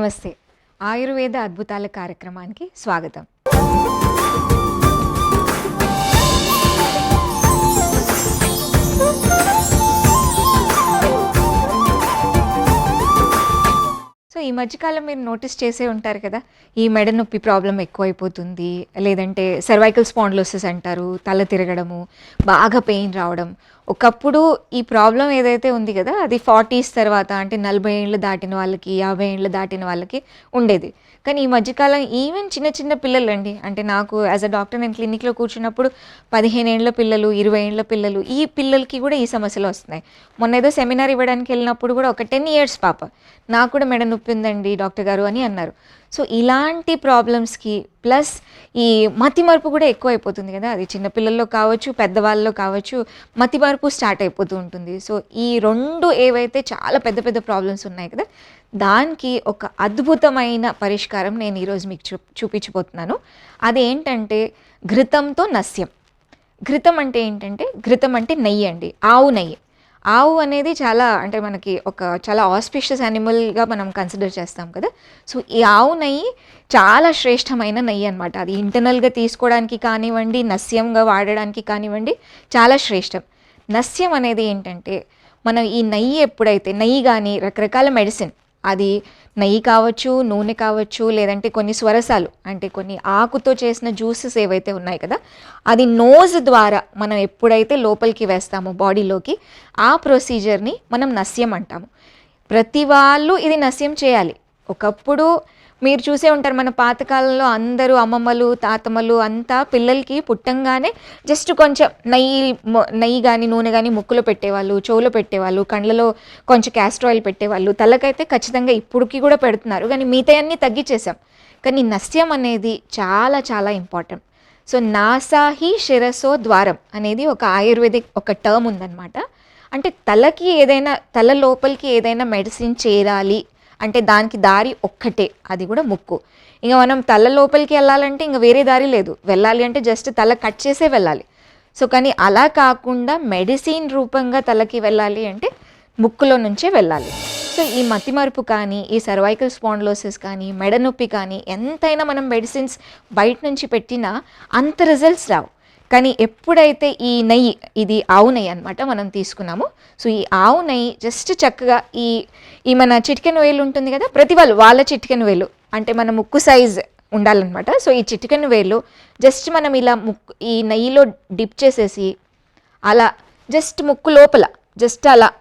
నమస్తే. ఆయుర్వేద అద్భుతాల కార్యక్రమానికి స్వాగతం. సో ఈ మధ్యకాలం మీరు నోటీస్ చేసే ఉంటారు కదా, ఈ మెడ నొప్పి ప్రాబ్లం ఎక్కువైపోతుంది, లేదంటే సర్వైకల్ స్పాండిలోసిస్ అంటారు, తల తిరగడము, బాగా పెయిన్ రావడం. ఒకప్పుడు ఈ ప్రాబ్లం ఏదైతే ఉంది కదా, అది 40s తర్వాత అంటే 40 ఏళ్ళు దాటిన వాళ్ళకి, 50 ఏళ్ళు దాటిన వాళ్ళకి ఉండేది. కానీ ఈ మధ్యకాలం ఈవెన్ చిన్న చిన్న పిల్లలండి, అంటే నాకు యాజ్ అ డాక్టర్ నేను క్లినిక్లో కూర్చున్నప్పుడు 15 ఏళ్ళ పిల్లలు, 20 ఏళ్ళ పిల్లలు, ఈ పిల్లలకి కూడా ఈ సమస్యలు వస్తున్నాయి. మొన్న ఏదో సెమినార్ ఇవ్వడానికి వెళ్ళినప్పుడు కూడా ఒక 10 years పాప, నాకు కూడా మెడ నొప్పి ఉందండి డాక్టర్ గారు అని అన్నారు. సో ఇలాంటి ప్రాబ్లమ్స్కి ప్లస్ ఈ మతిమరుపు కూడా ఎక్కువ అయిపోతుంది కదా, అది చిన్నపిల్లల్లో కావచ్చు, పెద్దవాళ్ళలో కావచ్చు, మతిమరుపు స్టార్ట్ అయిపోతూ ఉంటుంది. సో ఈ రెండు ఏవైతే చాలా పెద్ద పెద్ద ప్రాబ్లమ్స్ ఉన్నాయి కదా, దానికి ఒక అద్భుతమైన పరిష్కారం నేను ఈరోజు మీకు చూపించబోతున్నాను. అదేంటంటే ఘృతంతో నస్యం. ఘృతం అంటే ఏంటంటే, ఘృతం అంటే నెయ్యి అండి, ఆవు నెయ్యి. ఆవు అనేది చాలా అంటే మనకి ఒక చాలా ఆస్పిషియస్ యానిమల్గా మనం కన్సిడర్ చేస్తాం కదా. సో ఈ ఆవు నెయ్యి చాలా శ్రేష్టమైన నెయ్యి అనమాట. అది ఇంటర్నల్గా తీసుకోవడానికి కానివ్వండి, నస్యంగా వాడడానికి కానివ్వండి, చాలా శ్రేష్టం. నస్యం అనేది ఏంటంటే, మనం ఈ నెయ్యి ఎప్పుడైతే నెయ్యి కానీ రకరకాల మెడిసిన్, అది నెయ్యి కావచ్చు, నూనె కావచ్చు, లేదంటే కొన్ని స్వరసాలు అంటే కొన్ని ఆకుతో చేసిన జ్యూసెస్ ఏవైతే ఉన్నాయి కదా, అది నోజ్ ద్వారా మనం ఎప్పుడైతే లోపలికి వేస్తామో బాడీలోకి, ఆ ప్రొసీజర్ని మనం నస్యం అంటాము. ప్రతి వాళ్ళు ఇది నస్యం చేయాలి. ఒకప్పుడు మీరు చూసే ఉంటారు, మన పాతకాలంలో అందరూ అమ్మమ్మలు, తాతమ్మలు అంతా పిల్లలకి పుట్టంగానే జస్ట్ కొంచెం నెయ్యి కానీ నూనె కానీ ముక్కులో పెట్టేవాళ్ళు, చెవులో పెట్టేవాళ్ళు, కళ్ళలో కొంచెం క్యాస్టర్ ఆయిల్ పెట్టేవాళ్ళు, తలకైతే ఖచ్చితంగా ఇప్పటికి కూడా పెడుతున్నారు. కానీ మిగతాయన్నీ తగ్గించేసాం. కానీ నస్యం అనేది చాలా చాలా ఇంపార్టెంట్. సో నాసాహి శిరసో ద్వారం అనేది ఒక ఆయుర్వేదిక్ ఒక టర్మ్ ఉందన్నమాట. అంటే తలకి ఏదైనా, తల లోపలికి ఏదైనా మెడిసిన్ చేరాలి అంటే దానికి దారి ఒక్కటే, అది కూడా ముక్కు. ఇంకా మనం తల లోపలికి వెళ్ళాలంటే ఇంకా వేరే దారి లేదు. వెళ్ళాలి అంటే జస్ట్ తల కట్ చేసే వెళ్ళాలి. సో కానీ అలా కాకుండా మెడిసిన్ రూపంగా తలకి వెళ్ళాలి అంటే ముక్కులో నుంచే వెళ్ళాలి. సో ఈ మతిమరుపు కానీ, ఈ సర్వైకల్ స్పాండిలోసిస్ కానీ, మెడ నొప్పి కానీ, ఎంతైనా మనం మెడిసిన్స్ బయట నుంచి పెట్టినా అంత రిజల్ట్స్ రావు. కానీ ఎప్పుడైతే ఈ నెయ్యి, ఇది ఆవు నెయ్యి అనమాట మనం తీసుకున్నాము. సో ఈ ఆవు నెయ్యి జస్ట్ చక్కగా ఈ మన చిటికెన వేలు ఉంటుంది కదా, ప్రతి వాళ్ళ చిటికెన వేలు అంటే మన ముక్కు సైజ్ ఉండాలన్నమాట. సో ఈ చిటికెన వేలు జస్ట్ మనం ఇలా ఈ నెయ్యిలో డిప్ చేసేసి అలా జస్ట్ ముక్కు లోపల జస్ట్ అలా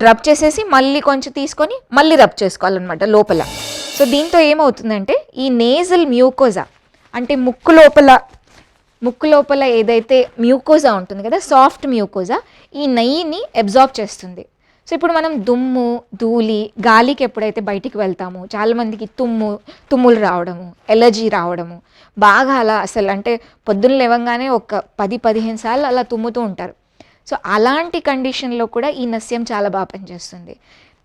రబ్ చేసేసి మళ్ళీ కొంచెం తీసుకొని మళ్ళీ రబ్ చేసుకోవాలన్నమాట లోపల. సో దీంతో ఏమవుతుందంటే, ఈ నేజల్ మ్యూకోజా అంటే ముక్కు లోపల ఏదైతే మ్యూకోజా ఉంటుంది కదా, సాఫ్ట్ మ్యూకోజా, ఈ నెయ్యిని అబ్జార్బ్ చేస్తుంది. సో ఇప్పుడు మనం దుమ్ము, ధూళి, గాలికి ఎప్పుడైతే బయటికి వెళ్తామో చాలామందికి తుమ్ములు రావడము, ఎలర్జీ రావడము, బాగా అలా అసలు అంటే పొద్దున్న లేవగానే ఒక 10-15 సార్లు అలా తుమ్ముతూ ఉంటారు. సో అలాంటి కండిషన్లో కూడా ఈ నస్యం చాలా బాగా పనిచేస్తుంది.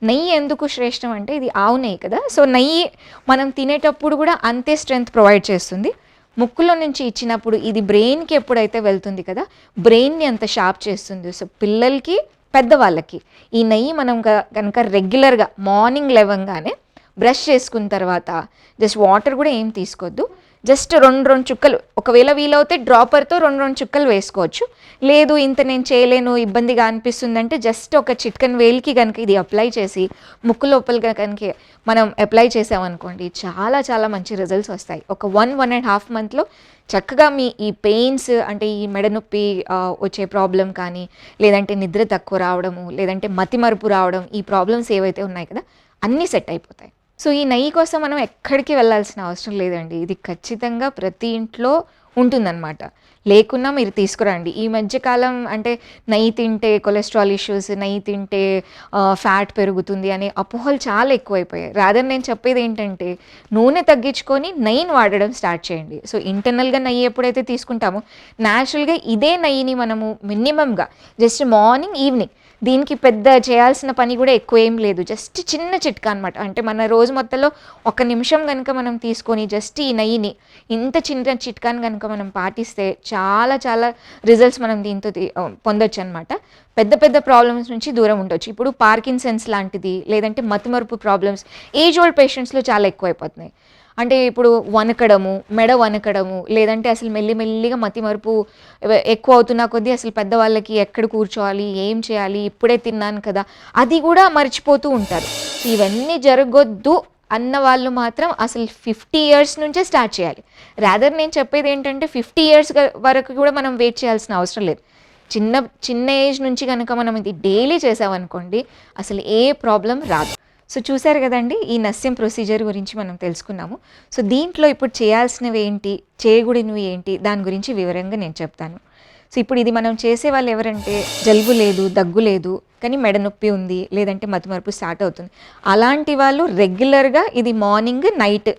నెయ్యి ఎందుకు శ్రేష్టం అంటే, ఇది ఆవు నెయ్యి కదా. సో నెయ్యి మనం తినేటప్పుడు కూడా అంతే స్ట్రెంగ్త్ ప్రొవైడ్ చేస్తుంది. ముక్కులో నుంచి ఇచ్చినప్పుడు ఇది బ్రెయిన్కి ఎప్పుడైతే వెళ్తుంది కదా, బ్రెయిన్ని అంత షార్ప్ చేస్తుంది. సో పిల్లలకి, పెద్దవాళ్ళకి ఈ నెయ్యి మనం కనుక రెగ్యులర్గా మార్నింగ్ లేవగానే బ్రష్ చేసుకున్న తర్వాత జస్ట్ వాటర్ కూడా ఏం తీసుకోవద్దు, జస్ట్ 2 చుక్కలు, ఒకవేళ వీలవుతే డ్రాపర్తో 2 చుక్కలు వేసుకోవచ్చు. లేదు ఇంత నేను చేయలేను, ఇబ్బందిగా అనిపిస్తుందంటే జస్ట్ ఒక చిటికెన వేలికి కనుక ఇది అప్లై చేసి ముక్కు లోపలిగా కనుక మనం అప్లై చేసామనుకోండి, చాలా చాలా మంచి రిజల్ట్స్ వస్తాయి. ఒక 1.5 monthలో చక్కగా మీ ఈ పెయిన్స్ అంటే ఈ మెడ నొప్పి వచ్చే ప్రాబ్లం కానీ, లేదంటే నిద్ర తక్కువ రావడము, లేదంటే మతిమరుపు రావడం, ఈ ప్రాబ్లమ్స్ ఏవైతే ఉన్నాయి కదా అన్నీ సెట్ అయిపోతాయి. సో ఈ నెయ్యి కోసం మనం ఎక్కడికి వెళ్ళాల్సిన అవసరం లేదండి. ఇది ఖచ్చితంగా ప్రతి ఇంట్లో ఉంటుందన్నమాట. లేకున్నా మీరు తీసుకురండి. ఈ మధ్యకాలం అంటే నెయ్యి తింటే కొలెస్ట్రాల్ ఇష్యూస్, నెయ్యి తింటే ఫ్యాట్ పెరుగుతుంది అనే అపోహలు చాలా ఎక్కువైపోయాయి. రాదర్ నేను చెప్పేది ఏంటంటే, నూనె తగ్గించుకొని నెయ్యిని వాడడం స్టార్ట్ చేయండి. సో ఇంటర్నల్గా నెయ్యి ఎప్పుడైతే తీసుకుంటామో న్యాచురల్గా ఇదే నెయ్యిని మనము మినిమంగా జస్ట్ మార్నింగ్, ఈవినింగ్ దీనికి పెద్ద చేయాల్సిన పని కూడా ఎక్కువ ఏం లేదు. జస్ట్ చిన్న చిట్కా అనమాట. అంటే మన రోజు మొత్తంలో ఒక నిమిషం గనుక మనం తీసుకొని జస్ట్ ఈ నెయ్యిని ఇంత చిన్న చిట్కాని గనుక మనం పాటిస్తే చాలా చాలా రిజల్ట్స్ మనం దీంతో పొందొచ్చనమాట. పెద్ద పెద్ద ప్రాబ్లమ్స్ నుంచి దూరం ఉండొచ్చు. ఇప్పుడు పార్కిన్సన్స్ లాంటిది, లేదంటే మతిమరుపు ప్రాబ్లమ్స్ ఏజ్ ఓల్డ్ పేషెంట్స్‌లో చాలా ఎక్కువైపోతున్నాయి. అంటే ఇప్పుడు వణకడము, మెడ వణకడము, లేదంటే అసలు మెల్లిగా మతిమరుపు ఎక్కువ అవుతున్న కొద్దీ అసలు పెద్దవాళ్ళకి ఎక్కడ కూర్చోవాలి, ఏం చేయాలి, ఇప్పుడే తిన్నాను కదా, అది కూడా మర్చిపోతూ ఉంటారు. ఇవన్నీ జరగొద్దు అన్న వాళ్ళు మాత్రం అసలు 50 ఇయర్స్ నుంచే స్టార్ట్ చేయాలి. రాదర్ నేను చెప్పేది ఏంటంటే 50 ఇయర్స్ వరకు కూడా మనం వెయిట్ చేయాల్సిన అవసరం లేదు. చిన్న ఏజ్ నుంచి కనుక మనం ఇది డైలీ చేసామనుకోండి అసలు ఏ ప్రాబ్లం రాదు. సో చూసారు కదండి, ఈ నస్యం ప్రొసీజర్ గురించి మనం తెలుసుకున్నాము. సో దీంట్లో ఇప్పుడు చేయాల్సినవి ఏంటి, చేయకూడనివి ఏంటి, దాని గురించి వివరంగా నేను చెప్తాను. సో ఇప్పుడు ఇది మనం చేసే వాళ్ళు ఎవరంటే జలుబు లేదు, దగ్గు లేదు, కానీ మెడ నొప్పి ఉంది, లేదంటే మతిమరుపు స్టార్ట్ అవుతుంది, అలాంటి వాళ్ళు రెగ్యులర్గా ఇది మార్నింగ్ నైట్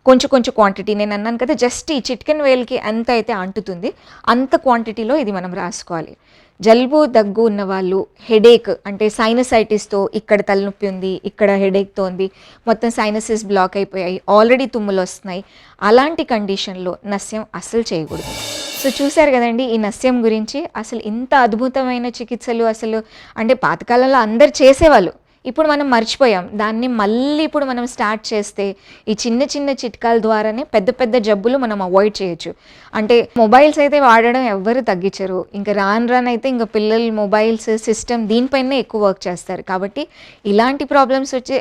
కొంచెం క్వాంటిటీ, నేను అన్నాను కదా జస్ట్ ఈ చిటికెన్ వేలుకి ఎంత అయితే అంటుతుంది అంత క్వాంటిటీలో ఇది మనం రాసుకోవాలి. జలుబు దగ్గు ఉన్నవాళ్ళు, హెడేక్ అంటే సైనసైటిస్తో ఇక్కడ తలనొప్పి ఉంది, ఇక్కడ హెడేక్తో ఉంది, మొత్తం సైనసెస్ బ్లాక్ అయిపోయాయి, ఆల్రెడీ తుమ్ములు వస్తున్నాయి, అలాంటి కండిషన్లో నస్యం అస్సలు చేయకూడదు. సో చూశారు కదండి ఈ నస్యం గురించి. అసలు ఇంత అద్భుతమైన చికిత్సలు అసలు అంటే పాతకాలంలో అందరు చేసేవాళ్ళు, ఇప్పుడు మనం మర్చిపోయాం. దాన్ని మళ్ళీ ఇప్పుడు మనం స్టార్ట్ చేస్తే ఈ చిన్న చిట్కాల ద్వారానే పెద్ద జబ్బులు మనం అవాయిడ్ చేయొచ్చు. అంటే మొబైల్స్ అయితే వాడడం ఎవ్వరు తగ్గించరు. ఇంకా రాను అయితే ఇంకా పిల్లలు మొబైల్స్, సిస్టమ్ దీనిపైనే ఎక్కువ వర్క్ చేస్తారు. కాబట్టి ఇలాంటి ప్రాబ్లమ్స్ వచ్చే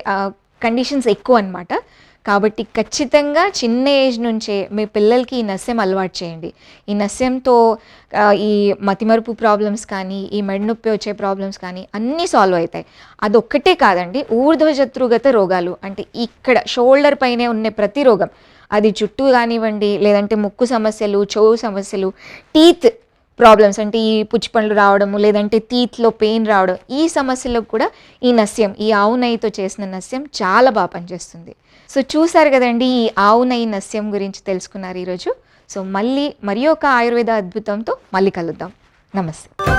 కండిషన్స్ ఎక్కువ అనమాట. కాబట్టి ఖచ్చితంగా చిన్న ఏజ్ నుంచే మీ పిల్లలకి ఈ నస్యం అలవాటు చేయండి. ఈ నస్యంతో ఈ మతిమరుపు ప్రాబ్లమ్స్ కానీ, ఈ మెడ నొప్పి వచ్చే ప్రాబ్లమ్స్ కానీ అన్నీ సాల్వ్ అవుతాయి. అదొక్కటే కాదండి, ఊర్ధ్వశత్రుగత రోగాలు అంటే ఇక్కడ షోల్డర్ పైనే ఉన్న ప్రతి రోగం, అది జుట్టు కానివ్వండి, లేదంటే ముక్కు సమస్యలు, చెవు సమస్యలు, టీత్ ప్రాబ్లమ్స్ అంటే ఈ పుచ్చిపండ్లు రావడము, లేదంటే టీత్లో పెయిన్ రావడం, ఈ సమస్యలకు కూడా ఈ నస్యం, ఈ ఆవు నెయ్యితో చేసిన నస్యం చాలా బాగా పనిచేస్తుంది. సో చూసారు కదండి, ఈ ఆవు నెయ్యి నస్యం గురించి తెలుసుకున్నారు ఈరోజు. సో మరి ఒక ఆయుర్వేద అద్భుతంతో మళ్ళీ కలుద్దాం. నమస్తే.